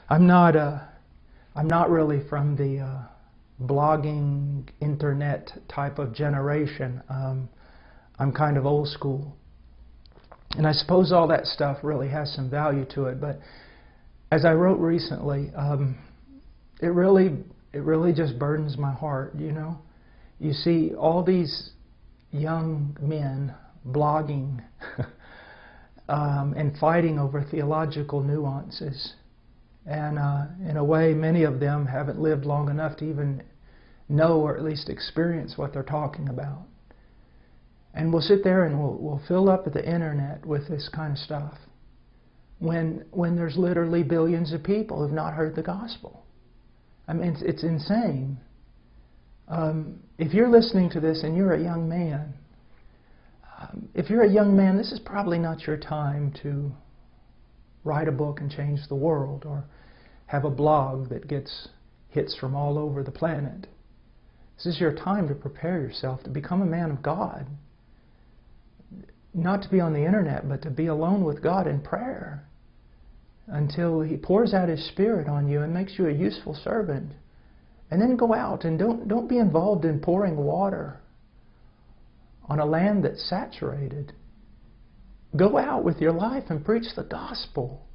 I'm not really from the blogging, internet type of generation. I'm kind of old school. And I suppose all that stuff really has some value to it. But as I wrote recently, it really just burdens my heart, you know. You see all these young men blogging and fighting over theological nuances. And in a way, many of them haven't lived long enough to even know or at least experience what they're talking about. And we'll sit there and we'll fill up the internet with this kind of stuff when there's literally billions of people who've not heard the gospel. I mean, it's insane. If you're listening to this and you're a young man, this is probably not your time to write a book and change the world or have a blog that gets hits from all over the planet. This is your time to prepare yourself to become a man of God. Not to be on the internet, but to be alone with God in prayer until He pours out His Spirit on you and makes you a useful servant. And then go out and don't be involved in pouring water on a land that's saturated. Go out with your life and preach the gospel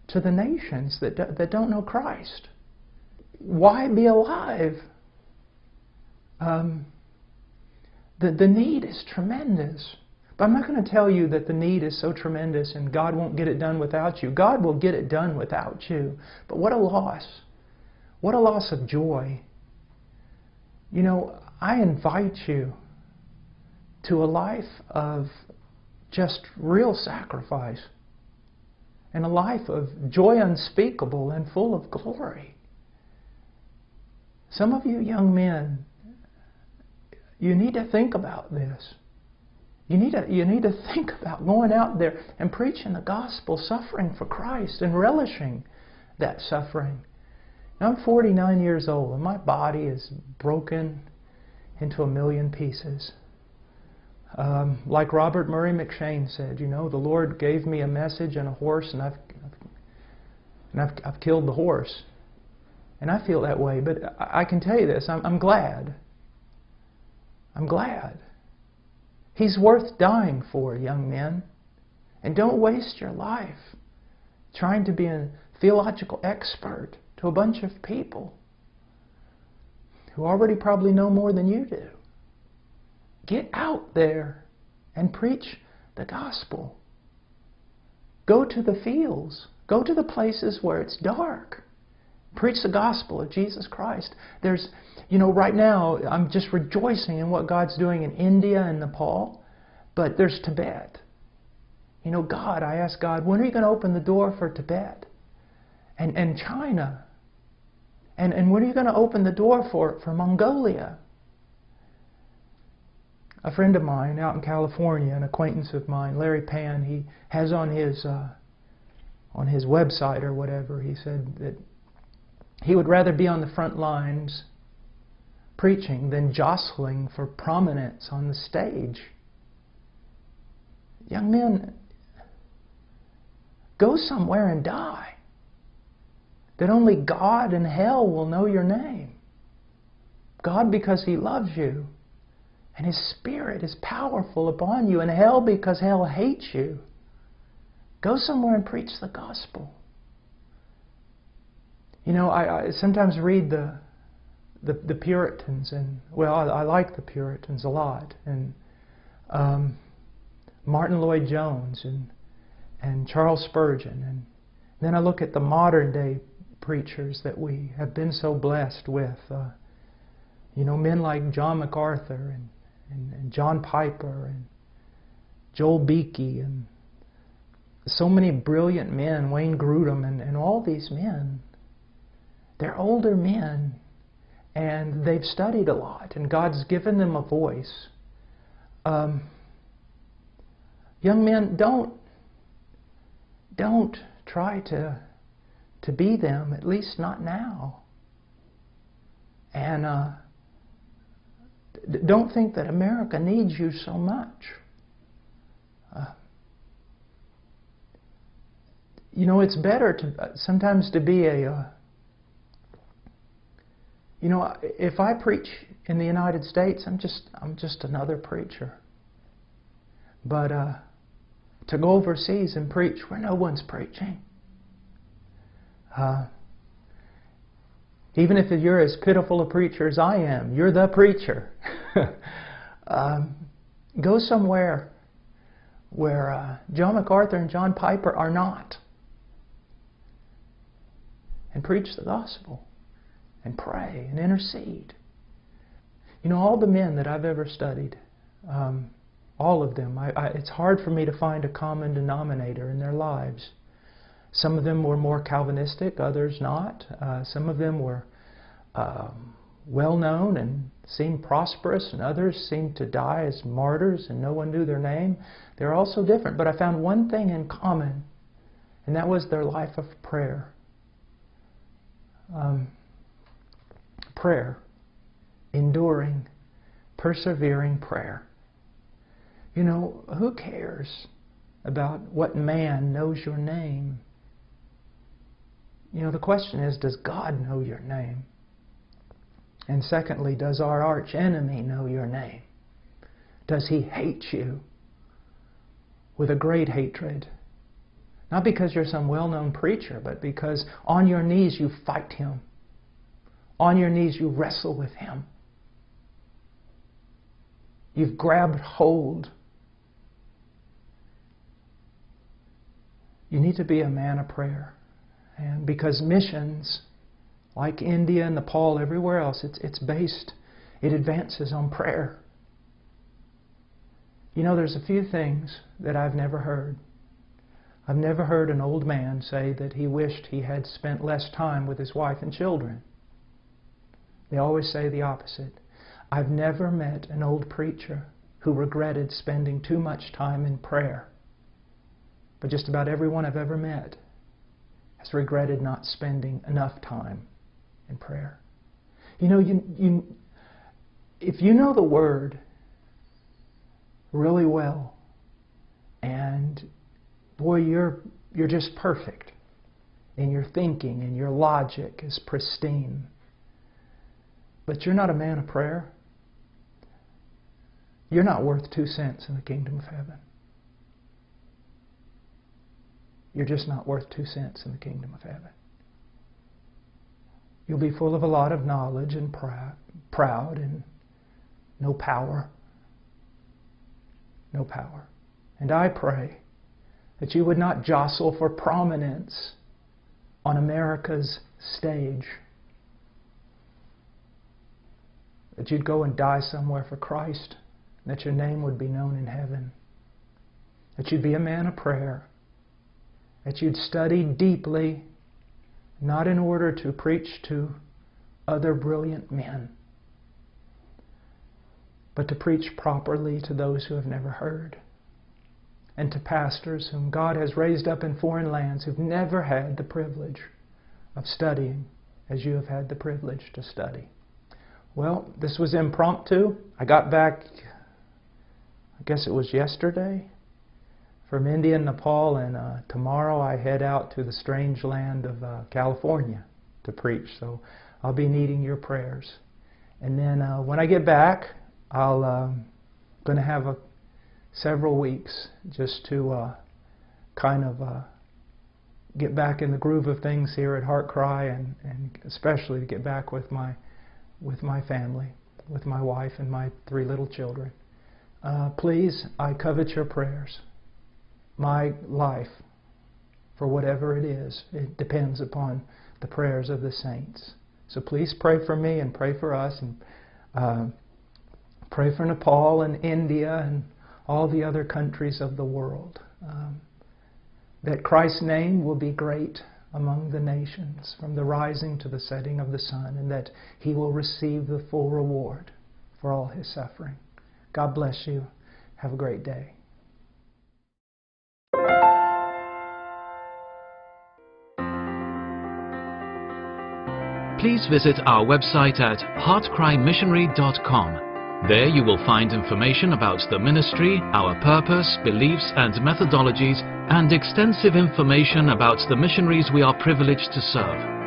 to the nations that don't know Christ. Why be alive? The need is tremendous. But I'm not going to tell you that the need is so tremendous and God won't get it done without you. God will get it done without you. But what a loss. What a loss of joy. You know, I invite you to a life of just real sacrifice and a life of joy unspeakable and full of glory. Some of you young men, you need to think about this. You need to think about going out there and preaching the gospel, suffering for Christ and relishing that suffering. Now, I'm 49 years old and my body is broken into a million pieces. Like Robert Murray McShane said, you know, the Lord gave me a message and a horse, and I've killed the horse. And I feel that way, but I can tell you this, I'm glad. I'm glad. He's worth dying for, young men. And don't waste your life trying to be a theological expert to a bunch of people who already probably know more than you do. Get out there and preach the gospel. Go to the fields. Go to the places where it's dark. Preach the gospel of Jesus Christ. There's, you know, right now I'm just rejoicing in what God's doing in India and Nepal, but there's Tibet. You know, I ask God, when are you going to open the door for Tibet? And China? And when are you going to open the door for Mongolia? A friend of mine out in California, an acquaintance of mine, Larry Pan, he has on his website or whatever, he said that he would rather be on the front lines preaching than jostling for prominence on the stage. Young men, go somewhere and die, that only God and hell will know your name. God because He loves you, and His Spirit is powerful upon you, and hell because hell hates you. Go somewhere and preach the gospel. You know, I sometimes read the Puritans, and well, I like the Puritans a lot, and Martin Lloyd-Jones and Charles Spurgeon, and then I look at the modern day preachers that we have been so blessed with. You know, men like John MacArthur and John Piper and Joel Beakey and so many brilliant men, Wayne Grudem and all these men. They're older men, and they've studied a lot, and God's given them a voice. Young men, don't try to be them, at least not now. And don't think that America needs you so much. You know, it's better to sometimes to be a... you know, if I preach in the United States, I'm just another preacher. But to go overseas and preach where no one's preaching, even if you're as pitiful a preacher as I am, you're the preacher. Go somewhere where John MacArthur and John Piper are not, and preach the gospel, and pray, and intercede. You know, all the men that I've ever studied, all of them, it's hard for me to find a common denominator in their lives. Some of them were more Calvinistic, others not. Some of them were well-known and seemed prosperous, and others seemed to die as martyrs and no one knew their name. They're all so different, but I found one thing in common, and that was their life of prayer. Prayer. Enduring, persevering prayer. You know, who cares about what man knows your name? You know, the question is, does God know your name? And secondly, does our arch enemy know your name? Does he hate you with a great hatred? Not because you're some well-known preacher, but because on your knees you fight him. On your knees you wrestle with him. You've grabbed hold. You need to be a man of prayer. And because missions, like India and Nepal, everywhere else, it's based, it advances on prayer. You know, there's a few things that I've never heard. I've never heard an old man say that he wished he had spent less time with his wife and children. They always say the opposite. I've never met an old preacher who regretted spending too much time in prayer. But just about everyone I've ever met has regretted not spending enough time in prayer. You know, if you know the Word really well, and boy, you're just perfect, and your thinking and your logic is pristine, but you're not a man of prayer, you're not worth 2 cents in the kingdom of heaven. You're just not worth 2 cents in the kingdom of heaven. You'll be full of a lot of knowledge and proud and no power. No power. And I pray that you would not jostle for prominence on America's stage. That you'd go and die somewhere for Christ. That your name would be known in heaven. That you'd be a man of prayer. That you'd study deeply, not in order to preach to other brilliant men, but to preach properly to those who have never heard, and to pastors whom God has raised up in foreign lands who've never had the privilege of studying as you have had the privilege to study. Well, this was impromptu. I got back, I guess it was yesterday, from India and Nepal, and tomorrow I head out to the strange land of California to preach. So I'll be needing your prayers. And then when I get back, I'll going to have several weeks just to kind of get back in the groove of things here at Heart Cry, and especially to get back with my family, with my wife and my 3 little children. Please, I covet your prayers. My life, for whatever it is, it depends upon the prayers of the saints. So please pray for me and pray for us, and pray for Nepal and India and all the other countries of the world. That Christ's name will be great among the nations, from the rising to the setting of the sun, and that He will receive the full reward for all His suffering. God bless you. Have a great day. Please visit our website at heartcrymissionary.com, There you will find information about the ministry, our purpose, beliefs and methodologies, and extensive information about the missionaries we are privileged to serve.